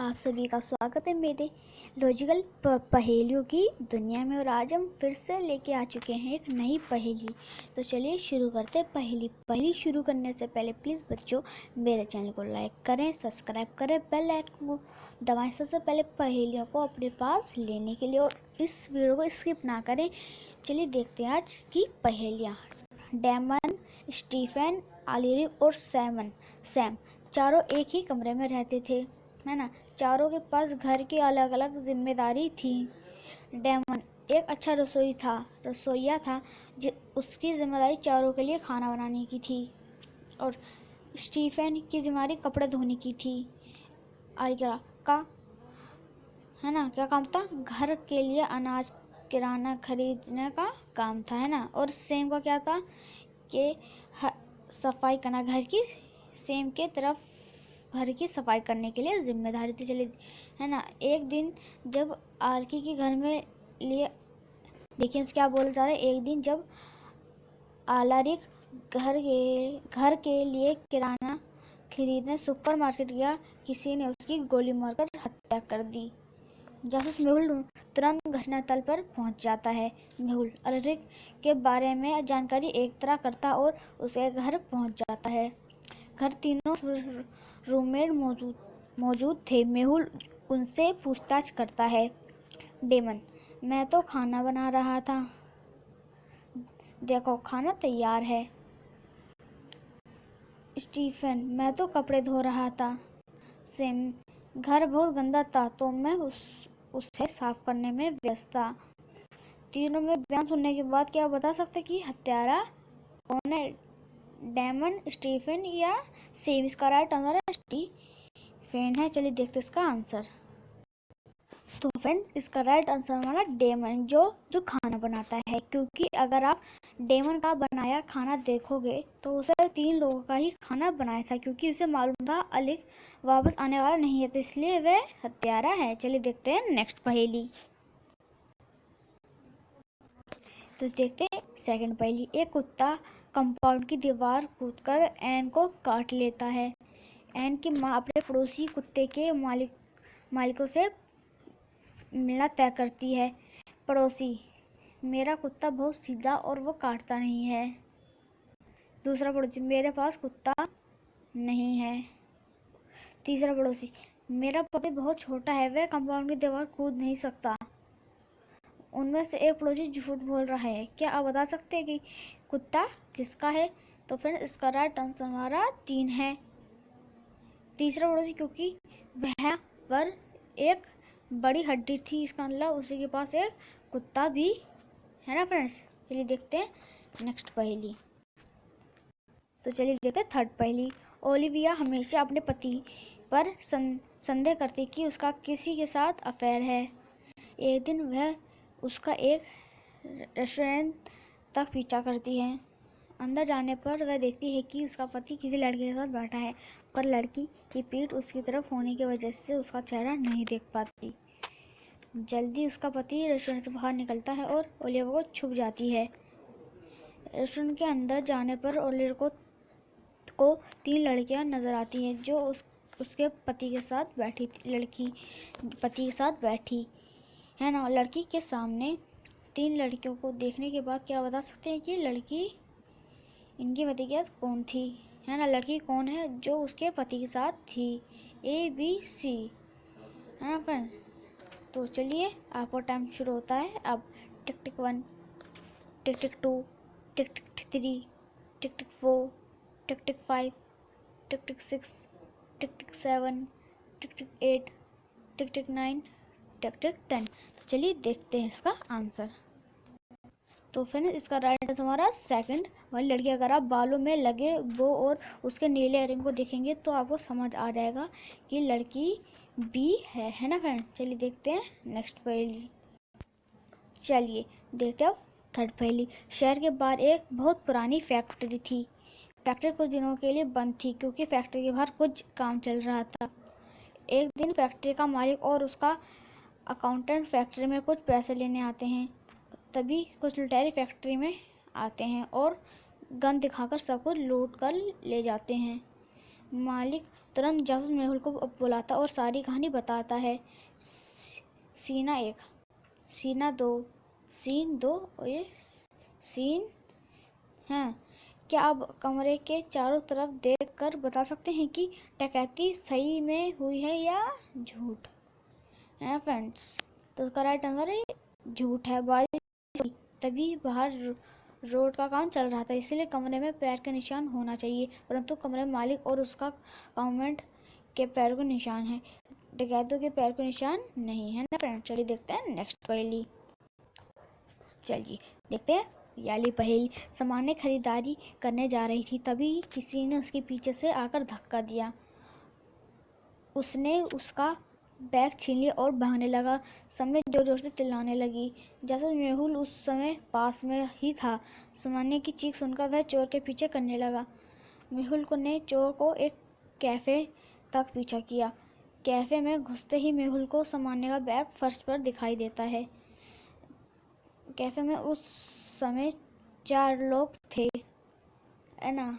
आप सभी का स्वागत है मेरे लॉजिकल पहेलियों की दुनिया में। और आज हम फिर से लेके आ चुके हैं एक नई पहेली। तो चलिए शुरू करते हैं। पहेली शुरू करने से पहले प्लीज़ बच्चों मेरे चैनल को लाइक करें, सब्सक्राइब करें, बेल आइकन को दबाएं सबसे पहले पहेलियों को अपने पास लेने के लिए, और इस वीडियो को स्किप ना करें। चलिए देखते हैं आज की पहेलियाँ। डेमन, स्टीफन, आलिरिक और सैम चारों एक ही कमरे में रहते थे, है ना। चारों के पास घर की अलग अलग जिम्मेदारी थी। डेमन एक अच्छा रसोइया था। उसकी जिम्मेदारी चारों के लिए खाना बनाने की थी। और स्टीफन की जिम्मेदारी कपड़े धोने की थी। आलिरा का, है ना, क्या काम था? घर के लिए अनाज किराना खरीदने का काम था, है ना। और सेम का क्या था कि सफाई करना, सेम के तरफ घर की सफाई करने के लिए जिम्मेदारी थी। चलिए, है ना। एक दिन जब आरकी के घर में लिए, देखिए क्या बोल जा रहे हैं। एक दिन जब आलारिक घर के लिए किराना खरीदने सुपरमार्केट गया, किसी ने उसकी गोली मारकर हत्या कर दी। जासूस मेहुल तुरंत घटनास्थल पर पहुंच जाता है। मेहुल आलारिक के बारे में जानकारी एकत्र करता और उसके घर पहुंच जाता है। घर तीनों रूममेट मौजूद थे। मेहुल उनसे पूछताछ करता है। डेमन, मैं तो खाना बना रहा था, देखो खाना तैयार है। स्टीफन, मैं तो कपड़े धो रहा था। सैम, घर बहुत गंदा था तो मैं उसे साफ करने में व्यस्त था। तीनों में बयान सुनने के बाद क्या बता सकते कि हत्यारा कौन है? डेमन, स्टीफन या सैम? इसका राइट आंसर है स्टीफन है। चलिए देखते इसका आंसर। तो फ्रेंड्स, इसका राइट आंसर हमारा डेमन, जो खाना बनाता है। क्योंकि अगर आप डेमन का बनाया खाना देखोगे तो उसे 3 लोगों का ही खाना बनाया था, क्योंकि उसे मालूम था अलिक वापस आने वाला नहीं है, तो इसलिए वह हत्यारा है। चलिए देखते हैं नेक्स्ट पहेली। तो देखते हैं सेकंड पहेली। एक कुत्ता कंपाउंड की दीवार कूदकर एन को काट लेता है। एन की माँ अपने पड़ोसी कुत्ते के मालिकों से मिलना तय करती है। पड़ोसी, मेरा कुत्ता बहुत सीधा और वो काटता नहीं है। दूसरा पड़ोसी, मेरे पास कुत्ता नहीं है। तीसरा पड़ोसी, मेरा पपी बहुत छोटा है, वह कंपाउंड की दीवार कूद नहीं सकता। उनमें से एक पड़ोसी झूठ बोल रहा है। क्या आप बता सकते हैं कि कुत्ता किसका है? तो फिर इसका राइट आंसर हमारा 3 है। तीसरा पड़ोसी, क्योंकि वह पर एक बड़ी हड्डी थी, इसका मतलब उसी के पास एक कुत्ता भी है ना फ्रेंड्स। चलिए देखते हैं नेक्स्ट पहेली। तो चलिए देखते हैं थर्ड पहेली। ओलिविया हमेशा अपने पति पर संदेह करती कि उसका किसी के साथ अफेयर है। एक दिन वह उसका एक रेस्टोरेंट तक पीछा करती है। अंदर जाने पर वह देखती है कि उसका पति किसी लड़के के साथ बैठा है, पर लड़की की पीठ उसकी तरफ होने की वजह से उसका चेहरा नहीं देख पाती। जल्दी उसका पति रेस्टोरेंट से बाहर निकलता है और ओलिविया को छुप जाती है। रेस्टोरेंट के अंदर जाने पर ओलिविया को 3 लड़कियां नजर आती हैं, जो उसके पति के साथ बैठी थी। पति के साथ बैठी है ना। लड़की के सामने 3 लड़कियों को देखने के बाद क्या बता सकते हैं कि लड़की इनकी पति के साथ कौन थी, है ना। लड़की कौन है जो उसके पति के साथ थी? ABC, है ना फ्रेंड्स। तो चलिए आपका टाइम शुरू होता है अब। टिक टिक 1, टिक टिक 2, टिक टिक 3, टिक टिक 4, टिक टिक 5, टिक टिक 6, टिक टिक 7, टिक टिक 8, टिक टिक 9, टिक टिक 10। तो चलिए देखते हैं इसका आंसर। तो फिर इसका राइट आंसर हमारा सेकंड वाली लड़की। अगर आप बालों में लगे वो और उसके नीले रिंग को देखेंगे तो आपको समझ आ जाएगा कि लड़की बी है ना फ्रेंड। चलिए देखते हैं नेक्स्ट पहेली। चलिए देखते हैं थर्ड पहेली। शहर के बाहर एक बहुत पुरानी फैक्ट्री थी। फैक्ट्री कुछ दिनों के लिए बंद थी क्योंकि फैक्ट्री के बाहर कुछ काम चल रहा था। एक दिन फैक्ट्री का मालिक और उसका अकाउंटेंट फैक्ट्री में कुछ पैसे लेने आते हैं। तभी कुछ लुटेरे फैक्ट्री में आते हैं और गन दिखाकर सब कुछ लूट कर ले जाते हैं। मालिक तुरंत जासूस मेहुल को बुलाता और सारी कहानी बताता है। सीना 1, सीना 2, सीन 2 और ये सीन है। क्या आप कमरे के चारों तरफ देखकर बता सकते हैं कि डकैती सही में हुई है या झूठ? है ना फ्रेंड्स? तो उसका राइट आंसर है झूठ है। बारिश तभी बाहर रोड का काम चल रहा था, इसलिए कमरे में पैर के निशान होना चाहिए, परंतु कमरे मालिक और उसका काउंटेंट के पैर के निशान है, डकैतों के पैर के निशान नहीं है ना फ्रेंड्स। चलिए देखते हैं नेक्स्ट पहेली। चलिए देखते हैं याली पहेली। सामान्य खरीदारी करने जा रही थी, तभी किसी ने उसके पीछे से आकर धक्का दिया। उसने उसका बैग छीन लिया और भागने लगा। समय जोर जोर से चिल्लाने लगी। जैसे मेहुल उस समय पास में ही था। सामान्य की चीख सुनकर वह चोर के पीछे करने लगा। मेहुल ने चोर को एक कैफे तक पीछा किया। कैफे में घुसते ही मेहुल को सामान्य का बैग फर्श पर दिखाई देता है। कैफे में उस समय 4 लोग थे, है ना।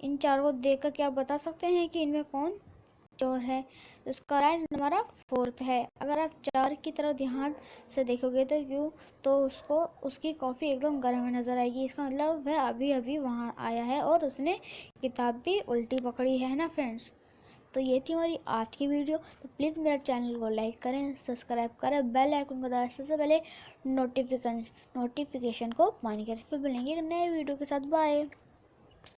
इन चारों को देखकर क्या बता सकते हैं कि इनमें कौन चोर है? उसका राइट हमारा 4th है। अगर आप 4 की तरफ ध्यान से देखोगे तो उसको उसकी कॉफ़ी एकदम गर्म नज़र आएगी। इसका मतलब वह अभी अभी वहाँ आया है और उसने किताब भी उल्टी पकड़ी है ना फ्रेंड्स। तो ये थी हमारी आज की वीडियो। तो प्लीज़ मेरे चैनल को लाइक करें, सब्सक्राइब करें, बेल आइकन को दबाएं सबसे पहले नोटिफिकेशन को पाने के। फिर मिलेंगे एक नए वीडियो के साथ। बाय।